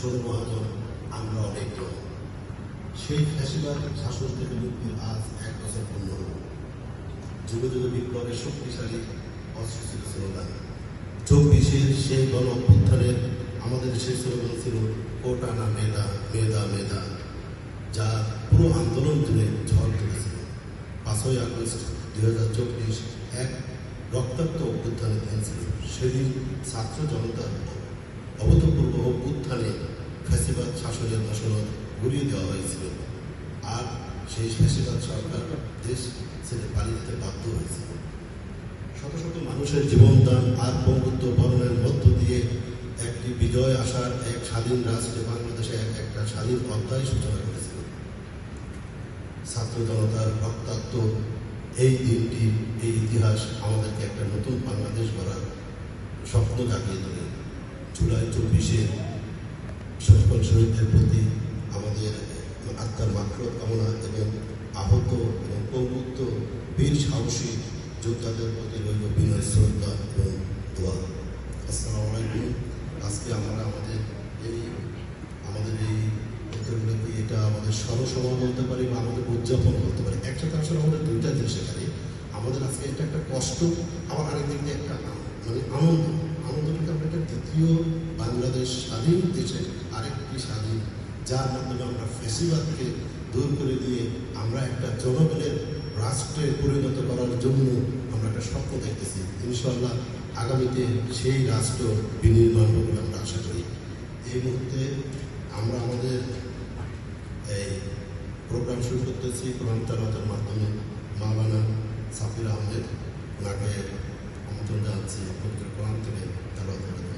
ষোলো মহাজন, আমরা অনেকজন। সেই ফ্যাসিবাদ শাসন থেকে মুক্তির আজ 1 বছর পূর্ণ হল। যুগে যুগে বিপ্লবের শক্তিশালী অস্ত্র ছিল স্লোগান। 24-এর সেই গণ অভ্যুত্থানের আমাদের সেই স্লোগান ছিল কোটা না মেধা, মেধা মেধা, যা পুরো আন্দোলন জুড়ে ঝড় তুলেছিল। 5ই আগস্ট 2024 এক রক্তাক্ত অভ্যুত্থানের দিন ছিল। সেদিন ছাত্র জনতার অভূতপূর্ব অভ্যুত্থানে ফ্যাসিবাদ শাসনের মসনদ ঘুরিয়ে দেওয়া হয়েছিল। আর সেই ফ্যাসিবাদ সরকার দেশ ছেড়ে পালিয়ে যেতে বাধ্য হয়েছিল। শত শত মানুষের জীবনদান আর বঙ্গুত্ব বরণের মধ্য দিয়ে একটি বিজয় আসার এক স্বাধীন রাষ্ট্রে বাংলাদেশে একটা স্বাধীন অধ্যায় সূচনা করেছিল। ছাত্র জনতার রক্তাক্ত এই দিনটি, এই ইতিহাস আমাদেরকে একটা নতুন বাংলাদেশ গড়ার স্বপ্ন জাগিয়ে তোলে। জুলাই 24-এ সকল শহীদদের প্রতি আমাদের আত্মার মাগফিরাত কামনা এবং আহত এবং পঙ্গুত্ব বীর সাহসী যোদ্ধাদের প্রতি রইল বিনয় শ্রদ্ধা এবং দোয়া। আসসালামু আলাইকুম। আজকে আমরা আমাদের এই উত্তরগুলোকে এটা আমাদের সরসভা বলতে পারি বা আমাদের উদযাপন বলতে পারি। একসাথে আসলে আমাদের দুইটা জিনিস এখানে। আমাদের আজকে এটা একটা কষ্ট, আবার আরেকদিক দিয়ে একটা আনন্দ। আনন্দটাকে আমরা একটা দ্বিতীয় বাংলাদেশ স্বাধীন দেশে আরেকটি স্বাধীন, যার মাধ্যমে আমরা ফ্যাসিবাদকে দূর করে দিয়ে আমরা একটা জনগণের রাষ্ট্রে পরিণত করার জন্য আমরা একটা স্বপ্ন দেখতেছি। ইনশাআল্লাহ আগামীতে সেই রাষ্ট্র বিনির্মাণ হবে বলে আমরা আশা করি। এই মুহূর্তে আমরা আমাদের এই প্রোগ্রাম শুরু করতেছি কোরআন তেলাওয়াতের মাধ্যমে। মাওলানা সাফির আহমেদ, ওনাকে আমন্ত্রণ জানাচ্ছি পবিত্র কোরআন থেকে তেলাওয়াত করে।